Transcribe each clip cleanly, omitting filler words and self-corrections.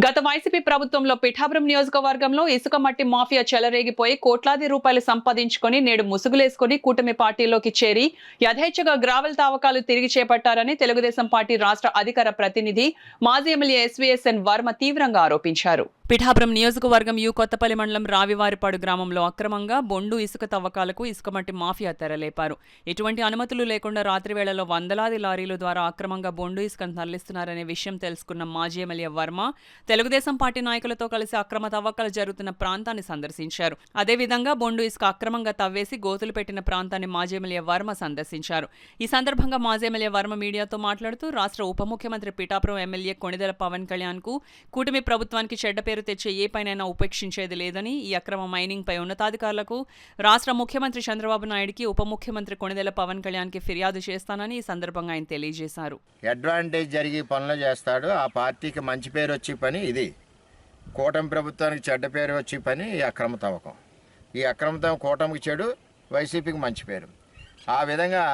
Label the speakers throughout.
Speaker 1: గత వైసీపీ ప్రభుత్వంలో పిఠాపురం నియోజకవర్గంలో ఇసుక మట్టి మాఫియా చెలరేగిపోయి కోట్లాది రూపాయలు సంపాదించుకొని నేడు ముసుగులేసుకుని కూటమి పార్టీలోకి చేరి యథేచ్ఛగా గ్రావెల్ తావకాలు తిరిగి చేపట్టారని తెలుగుదేశం పార్టీ రాష్ట్ర అధికార ప్రతినిధి మాజీ ఎమ్మెల్యే ఎస్వీఎస్ఎన్ వర్మ తీవ్రంగా ఆరోపించారు. పిఠాపురం నియోజకవర్గం కొత్తపల్లి మండలం రావివారిపాడు గ్రామంలో అక్రమంగా బొండు ఇసుక తవ్వకాలకు ఇసుకమట్టి మాఫియా తెరలేపారు. ఎటువంటి అనుమతులు లేకుండా రాత్రి వేళలో వందలాది లారీల ద్వారా అక్రమంగా బొండు ఇసుకను తరలిస్తున్నారనే విషయం తెలుసుకున్న మాజీ ఎమ్మెల్యే వర్మ తెలుగుదేశం పార్టీ నాయకులతో కలిసి అక్రమ తవ్వకాలు జరుగుతున్న ప్రాంతాన్ని సందర్శించారు. అదేవిధంగా బొండు ఇసుక అక్రమంగా తవ్వేసి గోతులు పెట్టిన ప్రాంతాన్ని మాజీ ఎమ్మెల్యే వర్మ సందర్శించారు. ఈ సందర్భంగా మాజీ ఎమ్మెల్యే వర్మ మీడియాతో మాట్లాడుతూ రాష్ట్ర ఉప ముఖ్యమంత్రి పిఠాపురం ఎమ్మెల్యే కొణిదెల పవన్ కళ్యాణ్ కు కూటమి ప్రభుత్వానికి చెడ్డ పేరు తెచ్చే ఏ పైనైనా ఉపేక్షించేది లేదని, ఈ అక్రమ మైనింగ్ పై ఉన్నతాధికారులకు రాష్ట్ర ముఖ్యమంత్రి చంద్రబాబు నాయుడుకి ఉప ముఖ్యమంత్రి కొణిదెల పవన్ కళ్యాణ్ కి ఫిర్యాదు చేస్తానని ఈ సందర్భంగా ఆయన తెలియజేశారు.
Speaker 2: అడ్వాంటేజ్ జరిగి పనులు చేస్తాడు, ఆ పార్టీకి మంచి పేరు వచ్చే పని ఇది. కూటమి ప్రభుత్వానికి చెడ్డ పేరు వచ్చే పని ఈ అక్రమ తవ్వకం. ఈ అక్రమ తవ్వకం కూటమికి చెడు, వైసీపీకి మంచి పేరు. ఆ విధంగా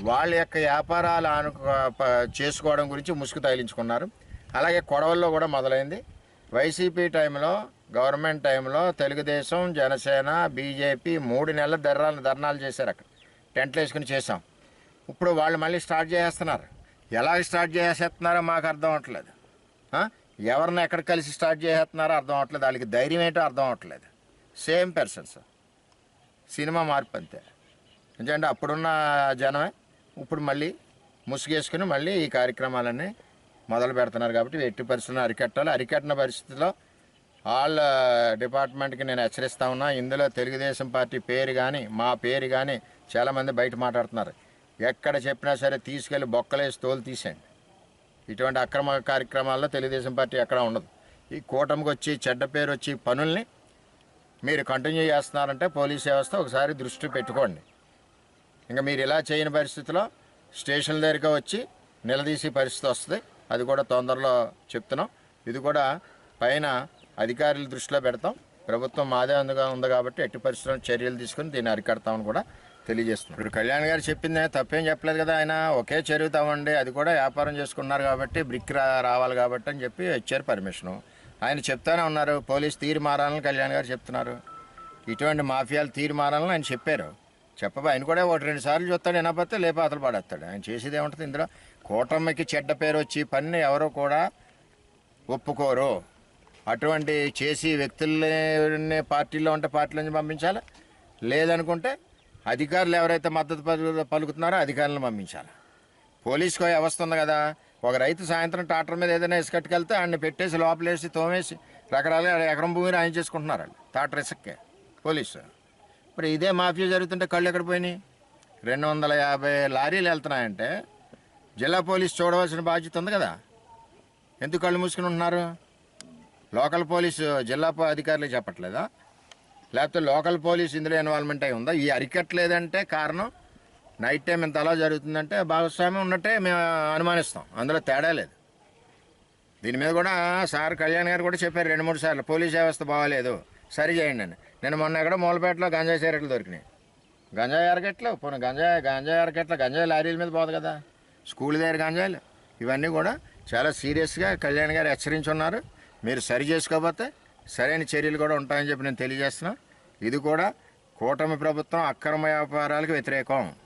Speaker 2: వాళ్ళ యొక్క వ్యాపారాలు చేసుకోవడం గురించి ముసుగు తగిలించుకున్నారు. అలాగే కొడవల్లో కూడా మొదలైంది. వైసీపీ టైంలో, గవర్నమెంట్ టైంలో తెలుగుదేశం, జనసేన, బీజేపీ 3 నెలల ధర్నాలు చేశారు. అక్కడ టెంట్లు వేసుకుని చేసాం. ఇప్పుడు వాళ్ళు మళ్ళీ స్టార్ట్ చేసేస్తున్నారు. ఎలా స్టార్ట్ చేసేస్తున్నారో మాకు అర్థం అవట్లేదు. ఎవరిని ఎక్కడ కలిసి స్టార్ట్ చేసేస్తున్నారో అర్థం అవట్లేదు. వాళ్ళకి ధైర్యం ఏంటో అర్థం అవట్లేదు. సేమ్ పర్సన్స్, సినిమా మార్పు అంతే. ఎందుకంటే అప్పుడున్న జనమే ఇప్పుడు మళ్ళీ ముసుగేసుకుని మళ్ళీ ఈ కార్యక్రమాలన్నీ మొదలు పెడుతున్నారు. కాబట్టి ఎట్టి పరిస్థితులను అరికట్టాలి. అరికట్టిన పరిస్థితిలో వాళ్ళ డిపార్ట్మెంట్కి నేను హెచ్చరిస్తా ఉన్నా. ఇందులో తెలుగుదేశం పార్టీ పేరు కానీ, మా పేరు కానీ చాలామంది బయట మాట్లాడుతున్నారు. ఎక్కడ చెప్పినా సరే తీసుకెళ్ళి బొక్కలేసి తోలు తీసేయండి. ఇటువంటి అక్రమ కార్యక్రమాల్లో తెలుగుదేశం పార్టీ ఎక్కడ ఉండదు. ఈ కూటమికి వచ్చి చెడ్డ పేరు వచ్చి పనుల్ని మీరు కంటిన్యూ చేస్తున్నారంటే పోలీస్ వ్యవస్థ ఒకసారి దృష్టి పెట్టుకోండి. ఇంకా మీరు ఇలా చేయని పరిస్థితిలో స్టేషన్ దగ్గరికి వచ్చి నిలదీసే పరిస్థితి వస్తుంది. అది కూడా తొందరలో చెప్తున్నాం. ఇది కూడా పైన అధికారుల దృష్టిలో పెడతాం. ప్రభుత్వం మాదే ఉంది కాబట్టి ఎట్టి పరిస్థితుల్లో చర్యలు తీసుకుని దీన్ని అరికడతామని కూడా తెలియజేస్తున్నాం. ఇప్పుడు కళ్యాణ్ గారు చెప్పింది తప్పేం చెప్పలేదు కదా. ఆయన ఒకే చెరువుతామండి, అది కూడా వ్యాపారం చేసుకున్నారు కాబట్టి బ్రిక్ రావాలి కాబట్టి అని చెప్పి ఇచ్చారు పర్మిషను. ఆయన చెప్తానే ఉన్నారు పోలీస్ తీరు మారాలని కళ్యాణ్ గారు చెప్తున్నారు. ఇటువంటి మాఫియాలు తీరు మారాలని ఆయన చెప్పారు. ఆయన కూడా 1-2 సార్లు చూస్తాడు, వినకపోతే లేపాతలు పడేస్తాడు. ఆయన చేసేది ఏముంటుంది ఇందులో. కూటమికి చెడ్డ పేరు వచ్చి పని ఎవరో కూడా ఒప్పుకోరు. అటువంటి చేసి వ్యక్తుల్ని పార్టీలో ఉంటే పార్టీల నుంచి పంపించాలి, లేదనుకుంటే అధికారులు ఎవరైతే మద్దతు పలుకుతున్నారో అధికారులను పంపించాలి. పోలీసుకు వ్యవస్థ ఉంది కదా. ఒక రైతు సాయంత్రం ట్రాక్టర్ మీద ఏదైనా ఇసుకట్టుకెళ్తే ఆయన్ని పెట్టేసి లోపలేసి తోమేసి రకరకాలుగా ఎకరం భూమిని ఆయన చేసుకుంటున్నారు వాళ్ళు ట్రాక్టర్ ఇసుక్కే పోలీసు. మరి ఇదే మాఫియా జరుగుతుంటే కళ్ళు ఎక్కడ పోయినాయి? 250 లారీలు వెళ్తున్నాయంటే జిల్లా పోలీసు చూడవలసిన బాధ్యత ఉంది కదా. ఎందుకు కళ్ళు మూసుకుని ఉంటున్నారు? లోకల్ పోలీసు జిల్లా అధికారులు చెప్పట్లేదా? లేకపోతే లోకల్ పోలీసు ఇందులో ఇన్వాల్వ్మెంట్ అయి ఉందా? ఈ అరికట్లేదంటే కారణం నైట్ టైం ఇంత అలా జరుగుతుందంటే భాగస్వామ్యం ఉన్నట్టే మేము అనుమానిస్తాం. అందులో తేడా లేదు. దీని మీద కూడా సార్ కళ్యాణ్ గారు కూడా చెప్పారు 2-3 సార్లు పోలీస్ వ్యవస్థ బాగాలేదు, సరి చేయండి అని. నేను మొన్న ఎక్కడో మూలపేటలో గంజాయి సిగరెట్లు దొరికినాయి. గంజాయి అరకెట్లు పోనీ గంజాయి లారీల మీద పోదు కదా. స్కూల్ దగ్గర గంజాయిలు ఇవన్నీ కూడా చాలా సీరియస్గా కళ్యాణ్ గారు హెచ్చరించున్నారు. మీరు సరి చేసుకోకపోతే సరైన చర్యలు కూడా ఉంటాయని చెప్పి నేను తెలియజేస్తున్నా. ఇది కూడా కూటమి ప్రభుత్వం అక్రమ వ్యాపారాలకు వ్యతిరేకం.